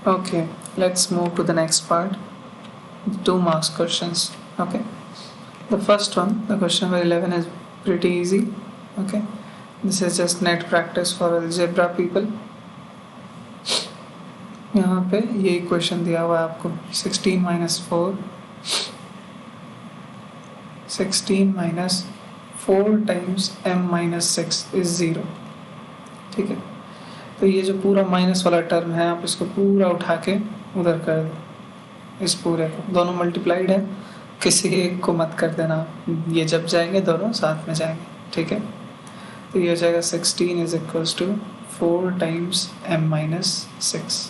Okay, let's move to the next part. 2 marks questions. Okay, the first one, the question number 11 is pretty easy. Okay, this is just net practice for algebra people. यहाँ पे ये question दिया हुआ है आपको 16 minus 4 times m minus 6 is 0. ठीक है, तो ये जो पूरा माइनस वाला टर्म है आप इसको पूरा उठा के उधर कर दो, इस पूरे को, दोनों मल्टीप्लाइड है, किसी एक को मत कर देना, ये जब जाएंगे दोनों साथ में जाएंगे. ठीक है, तो ये हो जाएगा 16 is equals to 4 times m minus 6.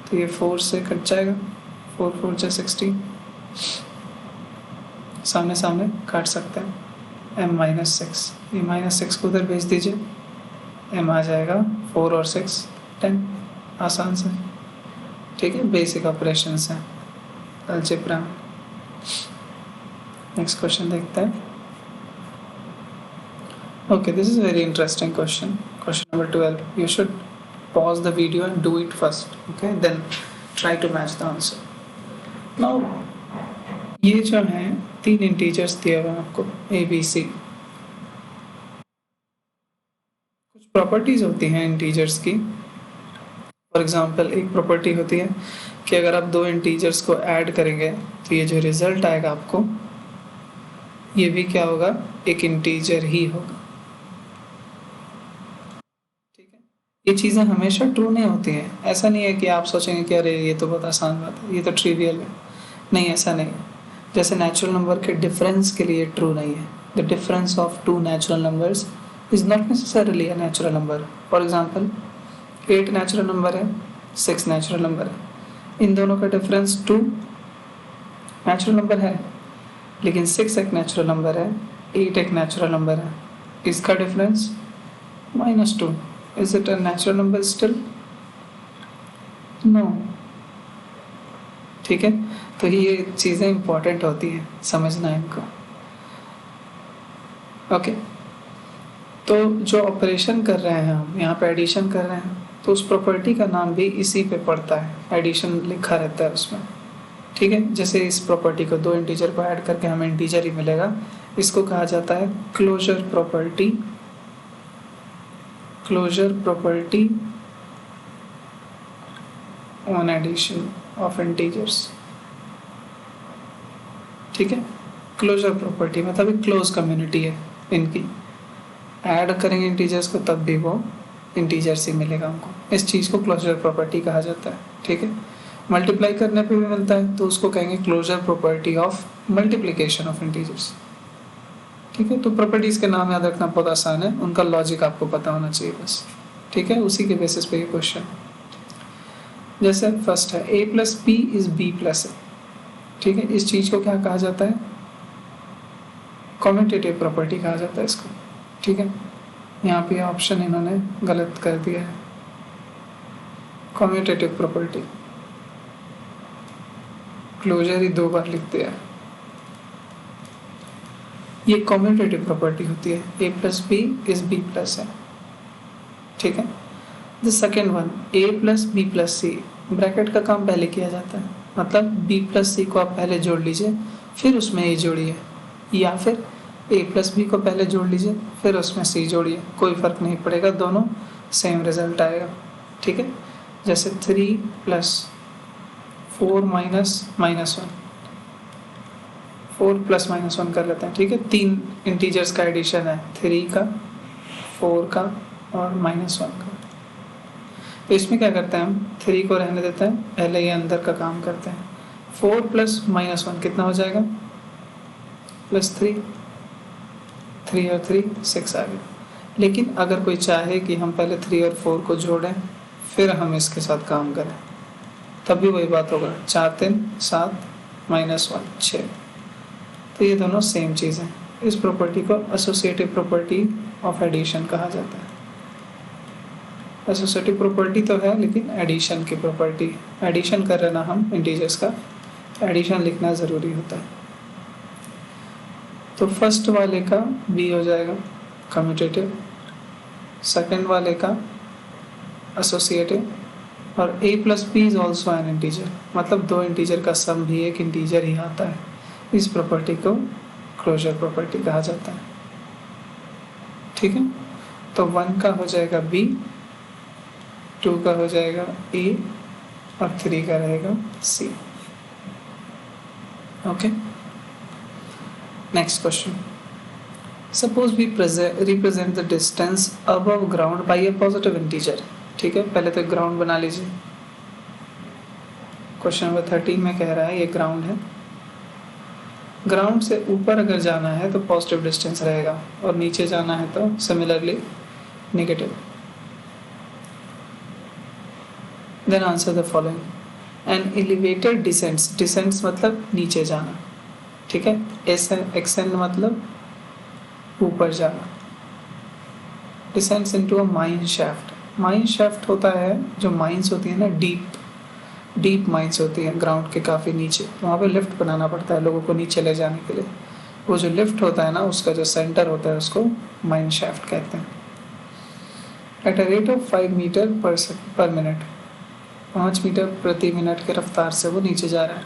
तो ये 4 से कट जाएगा, 4 4 जा 16, सामने सामने काट सकते हैं. m माइनस 6, ये माइनस 6 को उधर भेज दीजिए, m आ जाएगा 4 और 6 10, आसान से. ठीक है, बेसिक ऑपरेशंस हैं अलजेब्रा में. नेक्स्ट क्वेश्चन देखते हैं. Okay, this is a very interesting question. Question number 12. You should pause the video and do it first. Okay, then try to match the answer. Now, ये जो है 3 integers दिए हुए हैं आपको A, B, C. कुछ प्रॉपर्टीज होती हैं इंटीजर्स की. फॉर एग्जांपल एक प्रॉपर्टी होती है कि अगर आप 2 इंटीजर्स को ऐड करेंगे तो ये जो रिजल्ट आएगा आपको, ये भी क्या होगा, एक इंटीजर ही होगा. ये चीज़ें हमेशा ट्रू नहीं होती हैं. ऐसा नहीं है कि आप सोचेंगे कि अरे ये तो बहुत आसान बात है, ये तो ट्रिवियल है. नहीं, ऐसा नहीं है. जैसे नेचुरल नंबर के डिफरेंस के लिए ट्रू नहीं है. The difference of 2 natural numbers is not necessarily a natural number. For example 8 natural number है, 6 नेचुरल नंबर है, इन दोनों का डिफरेंस 2 नेचुरल नंबर है, लेकिन 6 एक नेचुरल नंबर है, 8 एक नेचुरल नंबर है, इसका difference -2. Is it a natural number still? No. ठीक है, तो ये चीज़ें इंपॉर्टेंट होती हैं, समझना इनको. ओके, तो जो ऑपरेशन कर रहे हैं हम यहाँ पे, एडिशन कर रहे हैं, तो उस प्रॉपर्टी का नाम भी इसी पे पड़ता है, एडिशन लिखा रहता है उसमें. ठीक है, जैसे इस प्रॉपर्टी को 2 इंटीजर को ऐड करके हमें इंटीजर ही मिलेगा, इसको कहा जाता है closure property. Closure property on addition of integers. ठीक है, क्लोजर प्रॉपर्टी मतलब एक क्लोज कम्युनिटी है इनकी. ऐड करेंगे इंटीजर्स को तब भी वो इंटीजर्स ही मिलेगा हमको. इस चीज़ को क्लोजर प्रॉपर्टी कहा जाता है. ठीक है, मल्टीप्लाई करने पे भी मिलता है तो उसको कहेंगे closure property of multiplication of integers. ठीक है, तो प्रॉपर्टीज़ के नाम याद रखना बहुत आसान है, उनका लॉजिक आपको पता होना चाहिए बस. ठीक है, उसी के बेसिस पे ये क्वेश्चन. जैसे फर्स्ट है a plus B is b plus A. ठीक है, इस चीज़ को क्या कहा जाता है, कम्यूटेटिव प्रॉपर्टी कहा जाता है इसको. ठीक है, यहाँ पे ऑप्शन इन्होंने गलत कर दिया है. कम्यूटेटिव प्रॉपर्टी, क्लोजर ही 2 बार लिख दिया है. ये कम्यूटेटिव प्रॉपर्टी होती है, a plus B is b plus है. ठीक है, the second one a plus B plus C. Bracket का काम पहले किया जाता है, मतलब b प्लस सी को आप पहले जोड़ लीजिए, फिर उसमें a जोड़िए, या फिर a प्लस बी को पहले जोड़ लीजिए फिर उसमें c जोड़िए, कोई फ़र्क नहीं पड़ेगा, दोनों सेम रिजल्ट आएगा. ठीक है, जैसे 3 प्लस 4 माइनस -1, 4 प्लस -1 कर लेते हैं. ठीक है, 3 इंटीजर्स का एडिशन है, 3 का, 4 का और -1 का. तो इसमें क्या करते हैं हम, 3 को रहने देते हैं, पहले ये अंदर का काम करते हैं. 4 प्लस -1 कितना हो जाएगा, +3, 3 और 3 6 आ गया. लेकिन अगर कोई चाहे कि हम पहले 3 और 4 को जोड़ें फिर हम इसके साथ काम करें, तब भी वही बात होगा, 4 3 7 -1 6. तो ये दोनों सेम चीज़ है. इस प्रॉपर्टी को एसोसिएटिव प्रॉपर्टी ऑफ एडिशन कहा जाता है. एसोसिएटिव प्रॉपर्टी तो है लेकिन एडिशन की प्रॉपर्टी, एडिशन कर रहे ना हम इंटीजर्स का, एडिशन लिखना ज़रूरी होता है. तो फर्स्ट वाले का बी हो जाएगा कम्यूटेटिव, सेकंड वाले का एसोसिएटिव, और a plus B is also an integer, मतलब दो इंटीजर का सम भी एक इंटीजर ही आता है। इस प्रॉपर्टी को क्लोजर प्रॉपर्टी कहा जाता है। ठीक है, तो 1 का हो जाएगा b, 2 का हो जाएगा a और 3 का रहेगा c। Okay, next question. Suppose we represent the distance above ground by a positive integer. ठीक है, पहले तो ग्राउंड बना लीजिए। क्वेश्चन नंबर 13 में कह रहा है ये ग्राउंड है, ग्राउंड से ऊपर अगर जाना है तो पॉजिटिव डिस्टेंस रहेगा और नीचे जाना है तो similarly negative. Then answer the following. An elevated descents, descents मतलब नीचे जाना। ठीक है, एक्सेंड मतलब ऊपर जाना। Descents into a mine shaft. Mine shaft होता है जो माइंस होती है ना, डीप माइंस होती है ग्राउंड के काफ़ी नीचे, तो वहाँ पे लिफ्ट बनाना पड़ता है लोगों को नीचे ले जाने के लिए। वो जो लिफ्ट होता है ना, उसका जो सेंटर होता है उसको माइन शाफ्ट कहते हैं। At a rate of 5 meter per minute, 5 meter प्रति मिनट के रफ्तार से वो नीचे जा रहा है।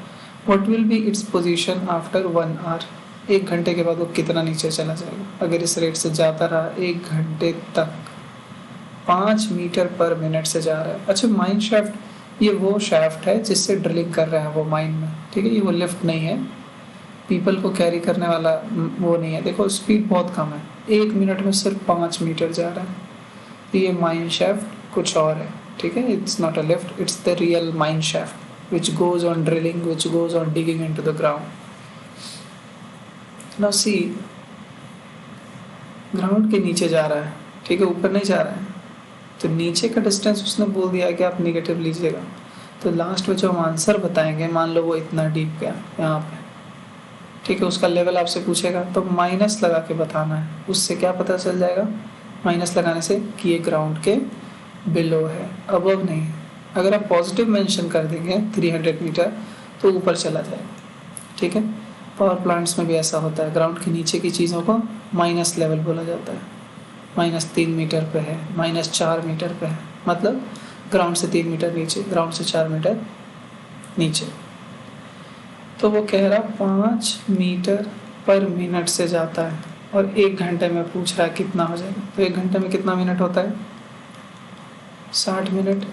What will be its position after 1 hour. 1 घंटे के बाद वो कितना नीचे चला जाएगा। अगर इस रेट से जाता रहा 1 घंटे तक, 5 मीटर पर मिनट से जा रहा है। अच्छा, माइन शाफ्ट ये वो शाफ्ट है जिससे ड्रिलिंग कर रहे हैं वो माइन में। ठीक है, ये वो लिफ्ट नहीं है, पीपल को कैरी करने वाला वो नहीं है। देखो स्पीड बहुत कम है, 1 मिनट में सिर्फ 5 मीटर जा रहा है। तो ये माइन शाफ्ट कुछ और है। ठीक है, it's not a lift, it's the real mine shaft which goes on drilling, which goes on digging into the ground. Now see, ground के नीचे जा रहा है, ठीक है, ऊपर नहीं जा रहा है। तो नीचे का डिस्टेंस उसने बोल दिया है कि आप नेगेटिव लीजिएगा। तो लास्ट में जो हम आंसर बताएंगे, मान लो वो इतना डीप गया यहाँ पे, ठीक है, उसका लेवल आपसे पूछेगा तो माइनस लगा के बताना है। उससे क्या पता चल जाएगा, माइनस लगाने से कि ये ग्राउंड के बिलो है, अबव नहीं है। अगर आप पॉजिटिव मेंशन कर देंगे 300 मीटर तो ऊपर चला जाएगा। ठीक है, पावर प्लांट्स में भी ऐसा होता है, ग्राउंड के नीचे की चीज़ों को माइनस लेवल बोला जाता है। -3 मीटर पे है, -4 मीटर पे है, मतलब ग्राउंड से 3 मीटर नीचे, ग्राउंड से 4 मीटर नीचे। तो वो कह रहा 5 मीटर पर मिनट से जाता है और 1 घंटे में पूछ रहा है कितना हो जाएगा। तो 1 घंटे में कितना मिनट होता है, 60 मिनट,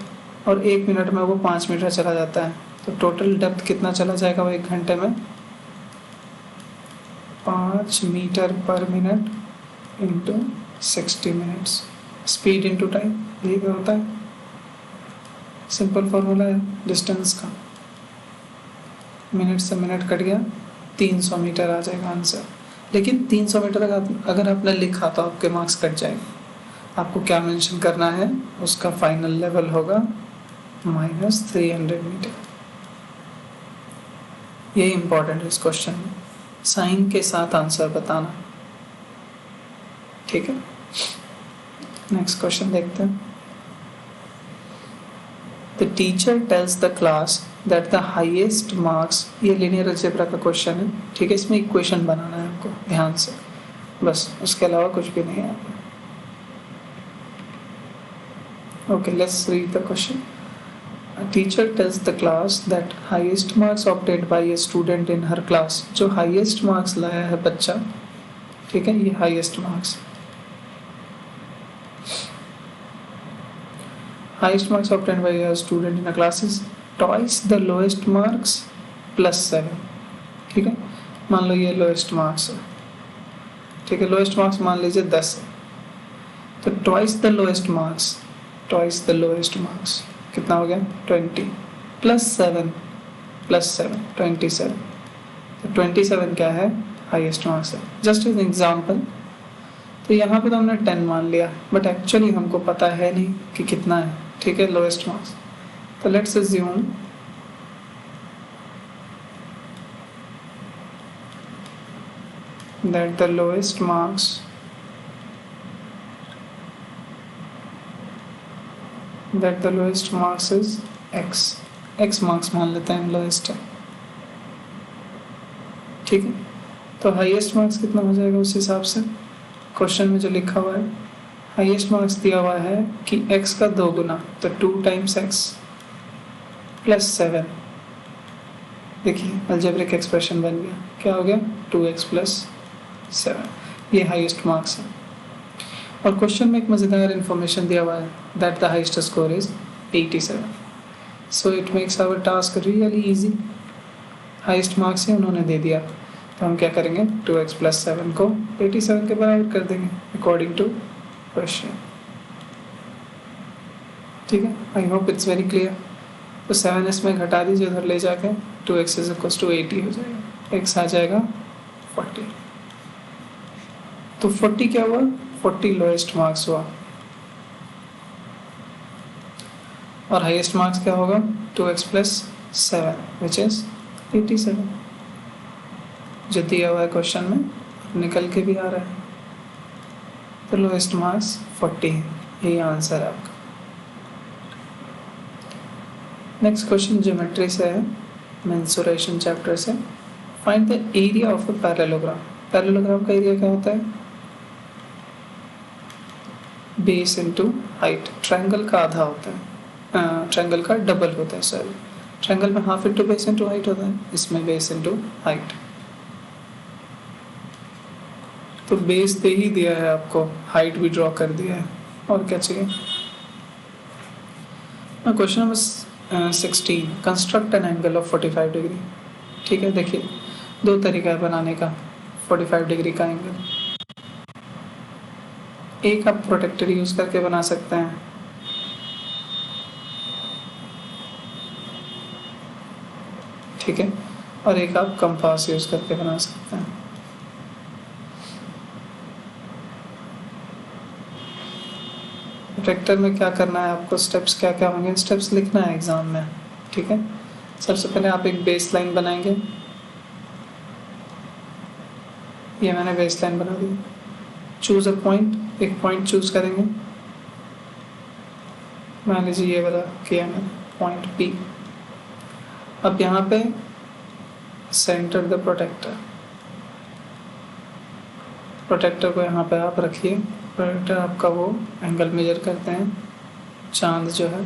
और 1 मिनट में वो 5 मीटर चला जाता है। तो टोटल डेप्थ कितना चला जाएगा वो 1 घंटे में, 5 meter per minute into 60 minutes, speed into time, यही होता है। सिंपल फॉर्मूला है डिस्टेंस का, मिनट से मिनट कट गया, 300 मीटर आ जाएगा आंसर। लेकिन 300 मीटर अगर आपने लिखा तो आपके मार्क्स कट जाएंगे। आपको क्या मेंशन करना है, उसका फाइनल लेवल होगा -300 मीटर। यही इंपॉर्टेंट है इस क्वेश्चन में, साइन के साथ आंसर बताना। ठीक है, नेक्स्ट क्वेश्चन देखते हैं। The teacher tells the class that the highest marks, ये लीनियर अलजेब्रा का क्वेश्चन है। ठीक है, इसमें इक्वेशन बनाना है आपको ध्यान से, बस उसके अलावा कुछ भी नहीं है। Okay, let's read the question. A teacher tells the class that highest marks obtained by a student in her class, जो highest marks लाया है बच्चा, ठीक है, ये highest marks, highest marks obtained by a student in a class is twice the lowest marks plus 7। ठीक है, मान लो ये lowest marks है, ठीक है, lowest marks मान लीजिए 10 है, तो twice the lowest marks, twice the lowest marks कितना हो गया 20 प्लस 7 27। तो 27 क्या है, हाईएस्ट मार्क्स है। जस्ट एन एग्जाम्पल, तो यहाँ पे तो हमने 10 मान लिया, बट एक्चुअली हमको पता है नहीं कि कितना है। ठीक है, लोएस्ट मार्क्स, तो let's assume that the lowest marks is x marks मान लेते हैं लोएस्ट है। ठीक है, तो हाईएस्ट मार्क्स कितना हो जाएगा उस हिसाब से, क्वेश्चन में जो लिखा हुआ है हाईएस्ट मार्क्स दिया हुआ है कि x का 2 गुना, तो 2 टाइम्स x प्लस 7, देखिए अलजेब्रिक एक्सप्रेशन बन गया, क्या हो गया 2x प्लस 7, ये हाईएस्ट मार्क्स है। और क्वेश्चन में एक मज़ेदार इन्फॉर्मेशन दिया हुआ है that the highest score is 87, so it makes our task really easy. Highest marks ही उन्होंने दे दिया, तो हम क्या करेंगे 2x प्लस 7 को 87 के बराबर कर देंगे अकॉर्डिंग टू क्वेश्चन। ठीक है, I hope it's very clear. तो 7 इसमें घटा दीजिए उधर ले जाके, 2x इज इक्वल टू 80 हो जाएगा, x आ जाएगा 40। तो 40 क्या हुआ, 40 लोएस्ट मार्क्स हुआ। और हाईएस्ट मार्क्स क्या होगा 2x प्लस 7 विच इज 87, जो दिया हुआ है क्वेश्चन में, निकल के भी आ रहा है। तो लोएस्ट मार्क्स 40 है, यही आंसर है आपका। नेक्स्ट क्वेश्चन ज्योमेट्री से है, मेंसुरेशन चैप्टर से। Find the area of a parallelogram. Parallelogram का एरिया क्या होता है, बेस इनटू हाइट। ट्रायंगल का आधा होता है, ट्रायंगल का डबल होता है, सॉरी ट्रायंगल में half into base into height होता है, इसमें बेस इनटू हाइट। तो बेस दे ही दिया है आपको, हाइट भी ड्रॉ कर दिया है, और क्या चाहिए। Question number 16, construct an angle of 45 degree. ठीक है, देखिए दो तरीका है बनाने का 45 डिग्री का एंगल। एक आप प्रोटेक्टर यूज करके बना सकते हैं, ठीक है, और एक आप कंपास यूज करके बना सकते हैं। प्रोटेक्टर में क्या करना है आपको, स्टेप्स क्या क्या होंगे, स्टेप्स लिखना है एग्जाम में, ठीक है। सबसे पहले आप एक बेस लाइन बनाएंगे, ये मैंने बेस लाइन बना दी। चूज अ पॉइंट, एक पॉइंट चूज करेंगे, मान लीजिए ये वाला किया मैंने पॉइंट P। अब यहाँ पे सेंटर द प्रोटेक्टर, प्रोटेक्टर को यहाँ पे आप रखिए। प्रोटेक्टर आपका वो एंगल मेजर करते हैं, चांद जो है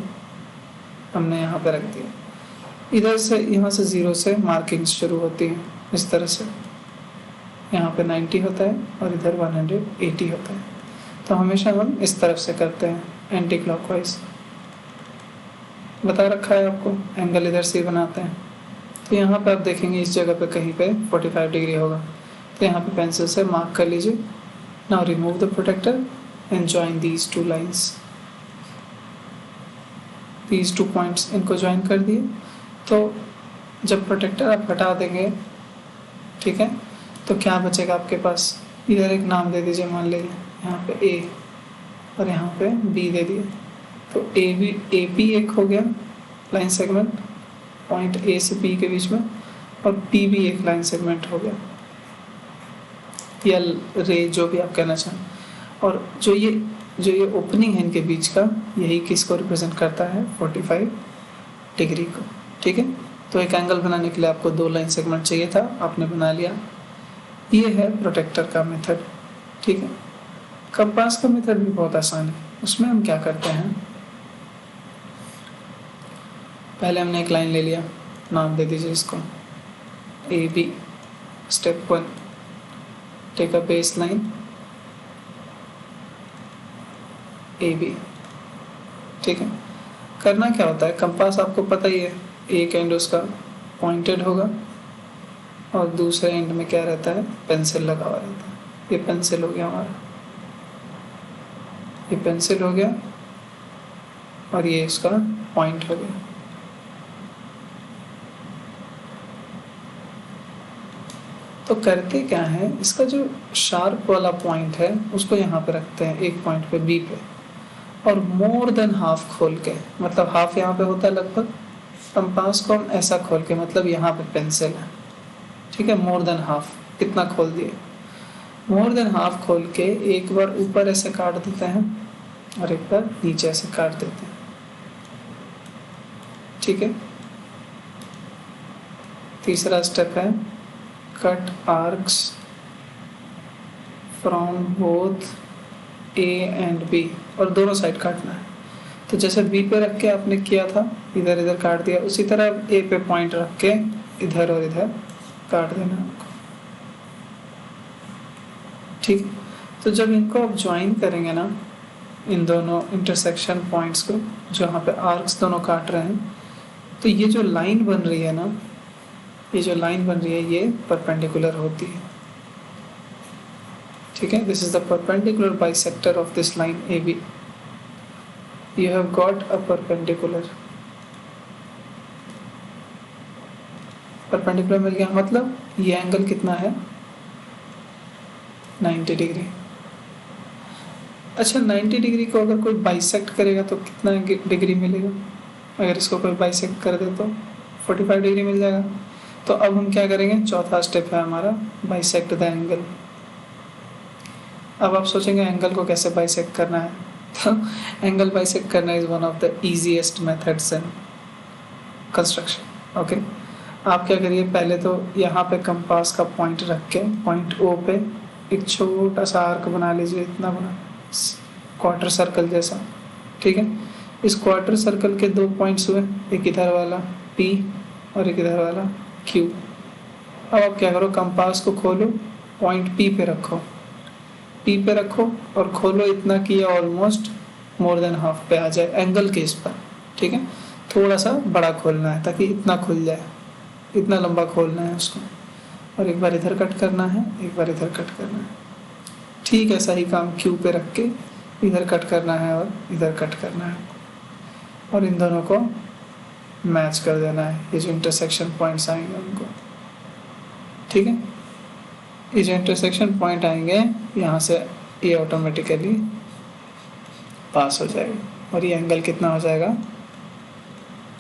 हमने यहाँ पे रख दिया। इधर से यहाँ से 0 से मार्किंग शुरू होती है, इस तरह से यहाँ पे 90 होता है और इधर 180 होता है। तो हमेशा हम इस तरफ से करते हैं, एंटी क्लॉकवाइज बता रखा है आपको, एंगल इधर से बनाते हैं। तो यहाँ पे आप देखेंगे इस जगह पे कहीं पे 45 डिग्री होगा, तो यहाँ पे पेंसिल से मार्क कर लीजिए। Now remove the protector and join these two lines, these 2 points इनको ज्वाइन कर दिए। तो जब प्रोटेक्टर आप हटा देंगे, ठीक है, तो क्या बचेगा आपके पास, इधर एक नाम दे दीजिए, मान लीजिए यहाँ पे A और यहाँ पे B दे दिए। तो AP एक हो गया लाइन सेगमेंट पॉइंट A से P के बीच में, और P भी एक लाइन सेगमेंट हो गया, या रे जो भी आप कहना चाहें। और जो ये ओपनिंग है इनके बीच का, यही किसको रिप्रेजेंट करता है 45 डिग्री को, ठीक है। तो एक एंगल बनाने के लिए आपको 2 लाइन सेगमेंट चाहिए था, आपने बना लिया। ये है प्रोटेक्टर का मेथड, ठीक है। कंपास का मेथड भी बहुत आसान है, उसमें हम क्या करते हैं, पहले हमने एक लाइन ले लिया, नाम दे दीजिए इसको AB। Step 1, take a base line AB, ठीक है। करना क्या होता है, कंपास आपको पता ही है, एक एंड उसका पॉइंटेड होगा और दूसरे एंड में क्या रहता है, पेंसिल लगा हुआ रहता है। ये पेंसिल हो गया हमारा, ये पेंसिल हो गया और ये इसका पॉइंट हो गया। तो करते क्या है, इसका जो शार्प वाला पॉइंट है उसको यहाँ पे रखते हैं, एक पॉइंट पे B पे, और मोर देन हाफ खोल के, मतलब हाफ यहाँ पे होता है लगभग, कंपास को हम ऐसा खोल के, मतलब यहाँ पे पेंसिल है, ठीक है, मोर देन हाफ, कितना खोल दिए, मोर देन हाफ खोल के एक बार ऊपर ऐसे काट देते हैं और एक बार नीचे ऐसे काट देते हैं, ठीक है। तीसरा स्टेप है cut arcs from both A and B, और दोनों साइड काटना है। तो जैसे बी पे रख के आपने किया था, इधर इधर काट दिया, उसी तरह ए पे पॉइंट रख के इधर और इधर काट देना आपको। ठीक, तो जब इनको आप ज्वाइन करेंगे ना, इन दोनों इंटरसेक्शन पॉइंट्स को जहाँ पे आर्क्स दोनों काट रहे हैं, तो ये जो लाइन बन रही है ना, ये जो लाइन बन रही है ये परपेंडिकुलर होती है। ठीक है, this is the perpendicular bisector of this line A B. You have got a perpendicular. Perpendicular मिल गया, मतलब ये एंगल कितना है, 90 डिग्री। अच्छा, 90 डिग्री को अगर कोई बाइसेक्ट करेगा तो कितना डिग्री मिलेगा? अगर इसको कोई बाइसेक्ट कर दे तो 45 डिग्री मिल जाएगा। तो अब हम क्या करेंगे, चौथा स्टेप है हमारा, बाइसेक्ट द एंगल। अब आप सोचेंगे एंगल को कैसे बाइसेक्ट करना है, तो एंगल बाइसेक्ट करना is one of the easiest methods in construction. Okay, आप क्या करिए, पहले तो यहाँ पे कंपास का पॉइंट रख के पॉइंट ओ पे एक छोटा सा आर्क बना लीजिए, इतना बना, क्वार्टर सर्कल जैसा। ठीक है, इस क्वार्टर सर्कल के 2 पॉइंट्स हुए, एक इधर वाला P और एक इधर वाला Q। अब आप क्या करो, कंपास को खोलो, पॉइंट P पे रखो, P पे रखो और खोलो इतना कि ये ऑलमोस्ट मोर देन हाफ पे आ जाए एंगल के इस पर। ठीक है, थोड़ा सा बड़ा खोलना है ताकि इतना खुल जाए, इतना लंबा खोलना है उसको, और एक बार इधर कट करना है, एक बार इधर कट करना है। ठीक ऐसा ही काम Q पे रख के इधर कट करना है और इधर कट करना है, और इन दोनों को मैच कर देना है, ये जो इंटरसेक्शन पॉइंट्स आएंगे उनको। ठीक है, ये जो इंटरसेक्शन पॉइंट आएंगे यहाँ से ये ऑटोमेटिकली पास हो जाएगा, और ये एंगल कितना हो जाएगा,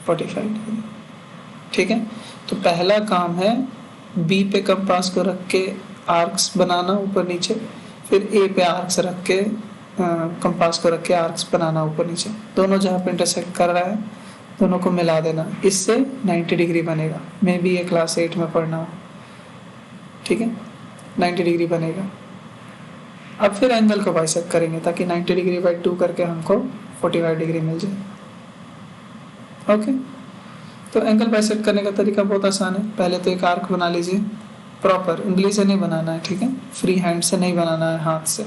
45 डिग्री। ठीक है, तो पहला काम है बी पे कंपास को रख के आर्क्स बनाना ऊपर नीचे, फिर ए पे आर्क्स रख के कंपास को रख के आर्क्स बनाना ऊपर नीचे, दोनों जहाँ पे इंटरसेक्ट कर रहा है दोनों को मिला देना, इससे 90 डिग्री बनेगा। मे बी ये क्लास 8 में पढ़ना हो। ठीक है, 90 डिग्री बनेगा। अब फिर एंगल को बाइसेक्ट करेंगे ताकि 90 डिग्री बाई 2 करके हमको 45 डिग्री मिल जाए। ओके, तो एंगल बाइसेक्ट करने का तरीका बहुत आसान है। पहले तो एक आर्क बना लीजिए, प्रॉपर, उंगली से नहीं बनाना है। ठीक है, फ्री हैंड से नहीं बनाना है, हाथ से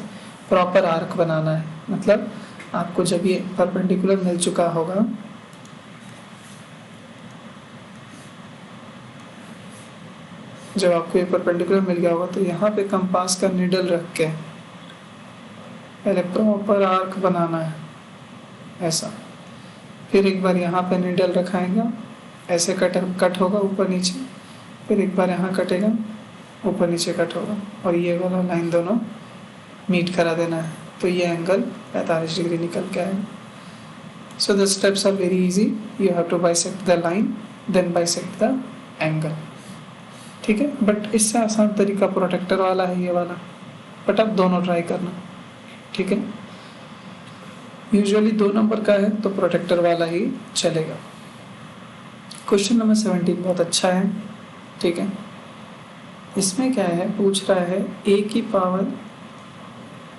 प्रॉपर आर्क बनाना है। मतलब आपको जब ये परपेंडिकुलर मिल चुका होगा, जब आपको ये परपेंडिकुलर मिल गया होगा, तो यहाँ पे कंपास का निडल रख के पहले प्रॉपर आर्क बनाना है ऐसा। फिर एक बार यहाँ पे निडल रखाएगा, ऐसे कट होगा ऊपर नीचे, फिर एक बार यहाँ कटेगा, ऊपर नीचे कट होगा, और ये वाला लाइन दोनों मीट करा देना है, तो ये एंगल 45 डिग्री निकल के आएगा। So the steps are very easy, you have to bisect the line then bisect the angle. ठीक है, बट इससे आसान तरीका प्रोटेक्टर वाला है ये वाला, बट आप दोनों ट्राई करना। ठीक है, यूजुअली 2 नंबर का है तो प्रोटेक्टर वाला ही चलेगा। क्वेश्चन नंबर 17 बहुत अच्छा है। ठीक है, इसमें क्या है, पूछ रहा है a की पावर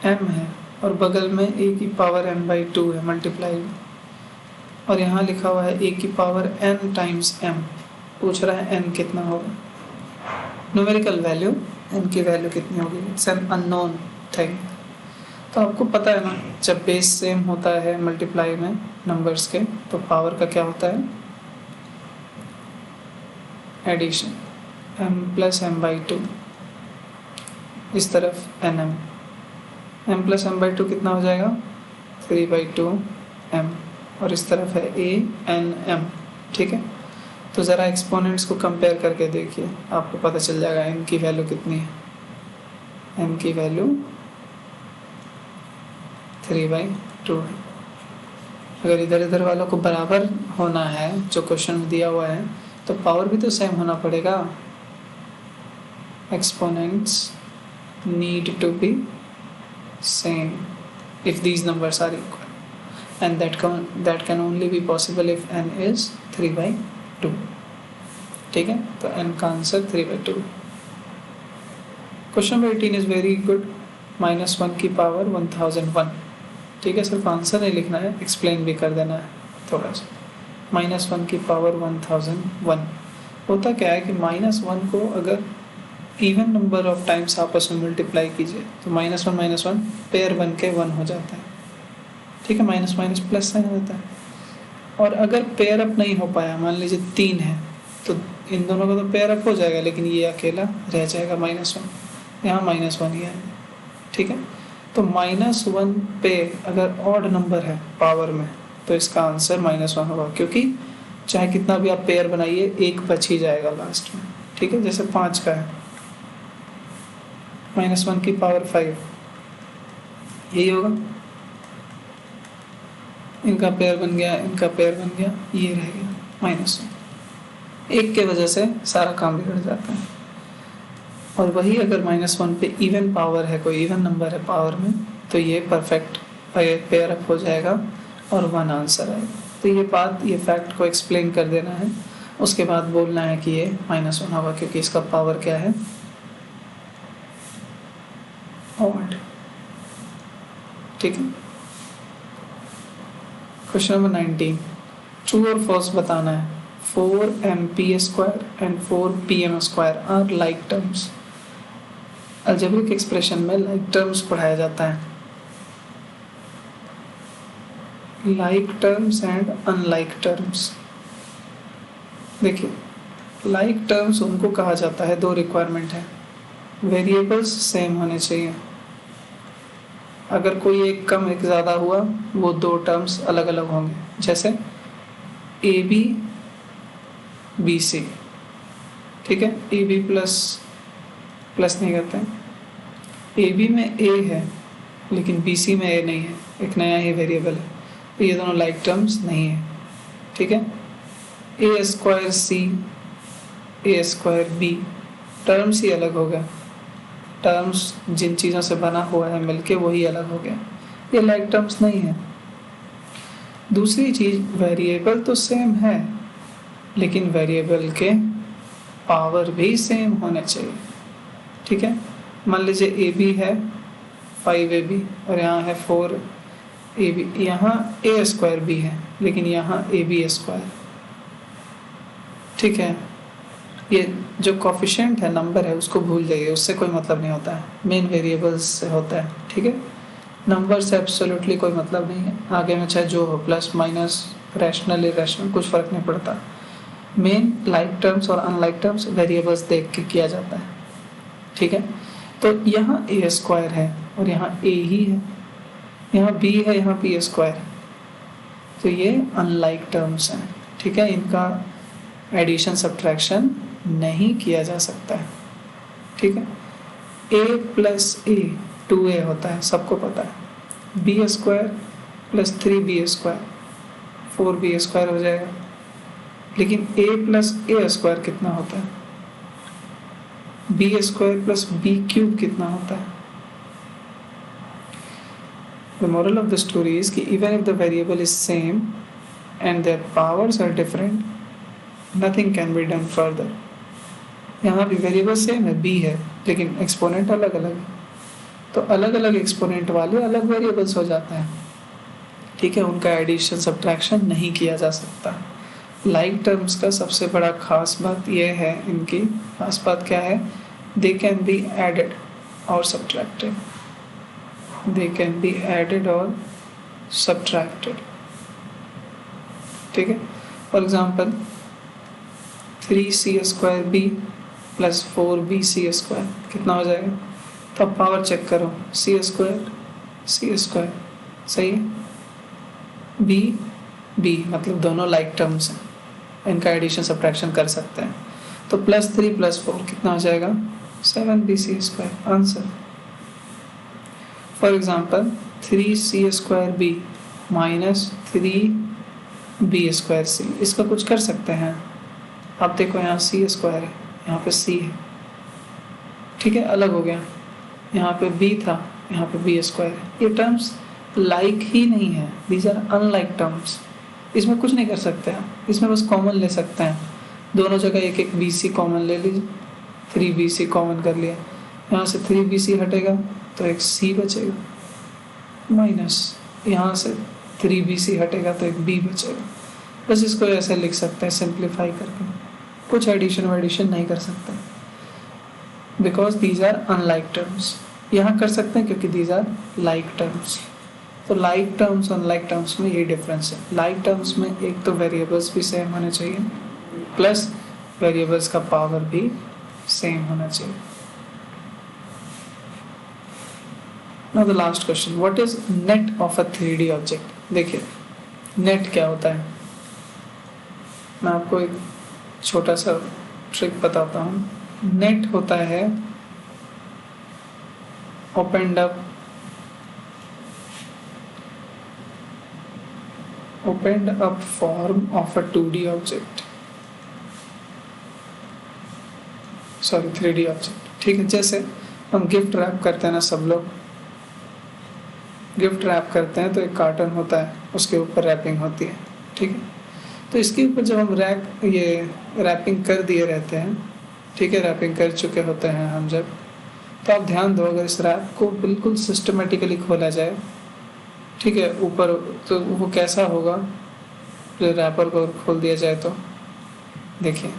m है और बगल में a की पावर m/2 है मल्टीप्लाई, और यहाँ लिखा हुआ है a की पावर n टाइम्स m। पूछ रहा है n कितना होगा, न्यूमेरिकल वैल्यू, n की वैल्यू कितनी होगी, इट्स एन अननोन थिंग। तो आपको पता है ना, जब बेस सेम होता है मल्टीप्लाई में नंबर्स के, तो पावर का क्या होता है, एडिशन, m प्लस m/2, इस तरफ nm, m प्लस m/2 कितना हो जाएगा, 3/2m, और इस तरफ है a/n/m। ठीक है, तो ज़रा एक्सपोनेंट्स को कंपेयर करके देखिए, आपको पता चल जाएगा n की वैल्यू कितनी है। n की वैल्यू 3/2 है। अगर इधर इधर वालों को बराबर होना है जो क्वेश्चन में दिया हुआ है, तो पावर भी तो सेम होना पड़ेगा। Exponents need to be same if these numbers are equal, and that can only be possible if n is 3/2। ठीक है, तो n का answer 3/2। Question number 18 is very good, -1 की पावर 1001। ठीक है, सिर्फ आंसर नहीं लिखना है, एक्सप्लेन भी कर देना है थोड़ा सा। -1 की पावर 1001 होता क्या है कि -1 को अगर इवन नंबर ऑफ टाइम्स आपस में मल्टीप्लाई कीजिए तो -1 पेयर बन के 1 हो जाता है। ठीक है, माइनस माइनस प्लस साइन होता है। और अगर पेयर अप नहीं हो पाया, मान लीजिए 3 है, तो इन दोनों का तो पेयर अप हो जाएगा, लेकिन ये अकेला रह जाएगा -1, यहाँ -1 ही आएगा। ठीक है, तो -1 पे अगर ऑड नंबर है पावर में तो इसका आंसर -1 होगा, क्योंकि चाहे कितना भी आप पेयर बनाइए एक बच ही जाएगा लास्ट में। ठीक है, जैसे 5 का है, -1 की पावर 5, यही होगा। इनका पेयर बन गया, इनका पेयर बन गया, ये रह गया -1। एक के वजह से सारा काम बिगड़ जाता है। और वही अगर -1 पे इवन पावर है, कोई इवन नंबर है पावर में, तो ये परफेक्ट पेयर अप हो जाएगा और 1 आंसर आएगा। तो ये बात, ये फैक्ट को एक्सप्लेन कर देना है, उसके बाद बोलना है कि ये -1 होगा, क्योंकि इसका पावर क्या है, ऑड। ठीक है, क्वेश्चन नंबर 19, ट्रू और फॉल्स बताना है। 4mp² and 4pm² are like terms. Algebraic expression में लाइक टर्म्स पढ़ाया जाता है, like terms and unlike terms. देखिए, लाइक टर्म्स उनको कहा जाता है, 2 रिक्वायरमेंट है, वेरिएबल्स सेम होने चाहिए। अगर कोई एक कम एक ज़्यादा हुआ, वो 2 टर्म्स अलग अलग होंगे। जैसे AB BC, ठीक है, AB प्लस नहीं करते हैं, AB में A है लेकिन BC में A नहीं है, एक नया ही वेरिएबल है, तो ये दोनों लाइक टर्म्स नहीं है। ठीक है, A² C A² B, terms ही अलग हो गया, टर्म्स जिन चीज़ों से बना हुआ है मिलके वही अलग हो गया, ये लाइक टर्म्स नहीं है। दूसरी चीज़, वेरिएबल तो सेम है लेकिन वेरिएबल के पावर भी सेम होने चाहिए। ठीक है, मान लीजिए AB है 5AB और यहाँ है 4AB, यहाँ A² भी है लेकिन यहाँ AB²। ठीक है, ये जो कोफिशिएंट है, नंबर है, उसको भूल जाइए, उससे कोई मतलब नहीं होता है, मेन वेरिएबल्स से होता है। ठीक है, नंबर से एब्सोल्युटली कोई मतलब नहीं है, आगे में चाहे जो हो, प्लस माइनस, रैशनल इरेशनल, कुछ फर्क नहीं पड़ता। मेन लाइक टर्म्स और अनलाइक टर्म्स वेरिएबल्स देख के किया जाता है। ठीक है, तो यहाँ A² है और यहाँ A ही है, यहाँ B है, यहाँ B², तो ये अनलाइक टर्म्स हैं। ठीक है, इनका एडिशन सब्ट्रैक्शन नहीं किया जा सकता है। ठीक है, A + A 2A होता है, सबको पता है। B² + 3B² 4B² हो जाएगा, लेकिन A + A² कितना होता है, B² + B³ कितना होता है। The moral of the story is कि even if the variable is same and their powers are different, nothing can be done further। यहाँ भी वेरिएबल सेम है, B है, लेकिन एक्सपोनेंट अलग अलग है, तो अलग अलग एक्सपोनेंट वाले अलग वेरिएबल्स हो जाते हैं। ठीक है, उनका एडिशन सब्ट्रैक्शन नहीं किया जा सकता। लाइक टर्म्स का सबसे बड़ा खास बात यह है, इनकी खास बात क्या है, दे कैन बी एडेड और subtracted, they can be added और सब्ट्रैक्टेड। ठीक है, फॉर एग्जाम्पल 3C² + 4BC² कितना हो जाएगा, तो अब पावर चेक करो, C² सही है, B मतलब दोनों लाइक टर्म्स हैं, इनका एडिशन सब्ट्रैक्शन कर सकते हैं, तो +3 + 4 कितना हो जाएगा, 7BC²। Answer. For example 3C² B - 3B²C, इसका कुछ कर सकते हैं। आप देखो, यहाँ C² है, यहाँ पे C है, ठीक है, अलग हो गया, यहाँ पे B था, यहाँ पे B² है। ये टर्म्स लाइक ही नहीं है, दीज आर अनलाइक टर्म्स, इसमें कुछ नहीं कर सकते हैं, इसमें बस कॉमन ले सकते हैं, दोनों जगह एक एक BC कॉमन ले लीजिए, 3BC कॉमन कर लिया, यहाँ से 3BC हटेगा तो एक C बचेगा माइनस, यहाँ से 3BC हटेगा तो एक B बचेगा। बस इसको ऐसे लिख सकते हैं सिंप्लीफाई करके, कुछ एडिशन वेडिशन नहीं कर सकते because these are unlike terms. यहाँ कर सकते हैं क्योंकि दीज आर लाइक टर्म्स। तो लाइक टर्म्स अनलाइक टर्म्स में ये डिफरेंस है। लाइक टर्म्स में एक तो वेरिएबल्स भी सेम होने चाहिए प्लस वेरिएबल्स का पावर भी सेम होना चाहिए। Now the last question, what is net of a 3D object. देखिए नेट क्या होता है, मैं आपको एक छोटा सा ट्रिक बताता हूँ। नेट होता है opened up form of a 2D object, sorry 3D object. ठीक है, जैसे हम गिफ्ट रैप करते हैं ना, सब लोग गिफ्ट रैप करते हैं तो एक कार्टन होता है, उसके ऊपर रैपिंग होती है। ठीक है, तो इसके ऊपर जब हम रैपिंग कर दिए रहते हैं, ठीक है, रैपिंग कर चुके होते हैं हम जब, तो आप ध्यान दो अगर इस रैप को बिल्कुल सिस्टमेटिकली खोला जाए, ठीक है, ऊपर, तो वो कैसा होगा जो रैपर को खोल दिया जाए तो देखिए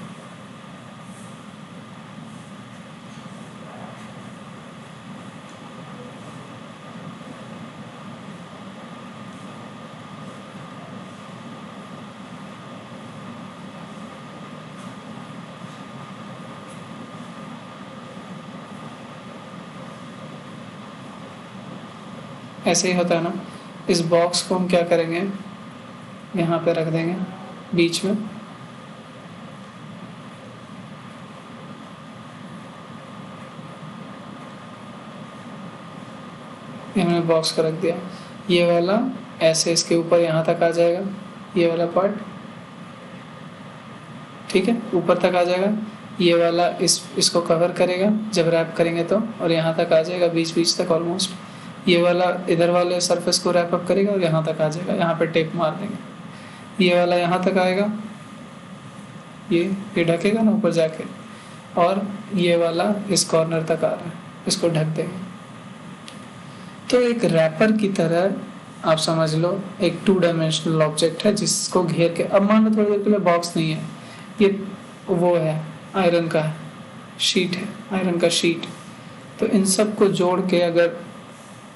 ऐसे ही होता है ना। इस बॉक्स को हम क्या करेंगे, यहाँ पे रख देंगे बीच में, हमने बॉक्स को रख दिया, ये वाला ऐसे इसके ऊपर यहाँ तक आ जाएगा, ये वाला पार्ट, ठीक है, ऊपर तक आ जाएगा, ये वाला इसको कवर करेगा जब रैप करेंगे तो, और यहाँ तक आ जाएगा बीच बीच तक ऑलमोस्ट। ये वाला इधर वाले सरफेस को रैप अप करेगा और यहाँ तक आ जाएगा, यहाँ पे टेप मार देंगे, ये वाला यहाँ तक आएगा, ये ढकेगा ना ऊपर जाके, और ये वाला इस कॉर्नर तक आ रहा है, इसको ढक देंगे। तो एक रैपर की तरह आप समझ लो, एक 2 डायमेंशनल ऑब्जेक्ट है जिसको घेर के, अब मान लो थोड़ी देर के लिए बॉक्स नहीं है, ये वो है आयरन का शीट है, आयरन का शीट, तो इन सब को जोड़ के अगर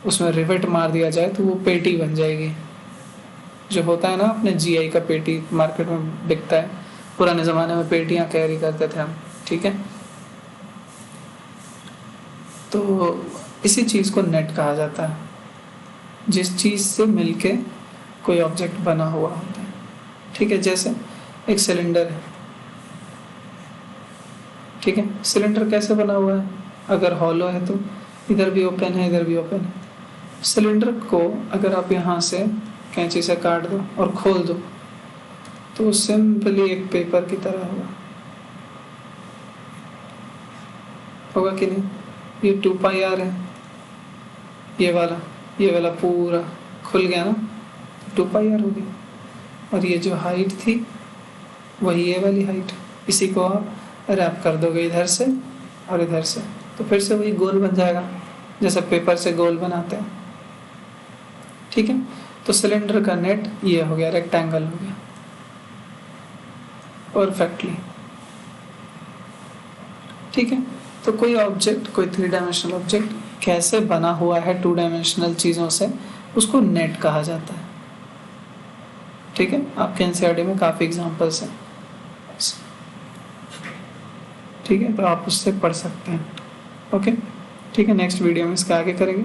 उसमें रिवेट मार दिया जाए तो वो पेटी बन जाएगी, जो होता है ना अपने GI का पेटी मार्केट में बिकता है, पुराने ज़माने में पेटियां कैरी करते थे हम, ठीक है। तो इसी चीज़ को नेट कहा जाता है, जिस चीज़ से मिलके कोई ऑब्जेक्ट बना हुआ होता है, ठीक है। जैसे एक सिलेंडर है, ठीक है, सिलेंडर कैसे बना हुआ है, अगर हॉलो है तो इधर भी ओपन है इधर भी ओपन है। सिलेंडर को अगर आप यहाँ से कैंची से काट दो और खोल दो तो वो सिंपली एक पेपर की तरह होगा कि नहीं। ये 2πr है, ये वाला पूरा खुल गया ना, 2πr हो गया, और ये जो हाइट थी वही ये वाली हाइट, इसी को आप रैप कर दोगे इधर से और इधर से, तो फिर से वही गोल बन जाएगा जैसे पेपर से गोल बनाते हैं, ठीक है। तो सिलेंडर का नेट ये हो गया, रेक्टेंगल हो गया परफेक्टली, ठीक है। तो कोई ऑब्जेक्ट, कोई 3 डायमेंशनल ऑब्जेक्ट कैसे बना हुआ है 2 डायमेंशनल चीज़ों से, उसको नेट कहा जाता है, ठीक है। आपके NCERT में काफ़ी एग्जांपल्स हैं, ठीक है, तो आप उससे पढ़ सकते हैं। ओके, ठीक है, नेक्स्ट वीडियो में इसका आगे करेंगे।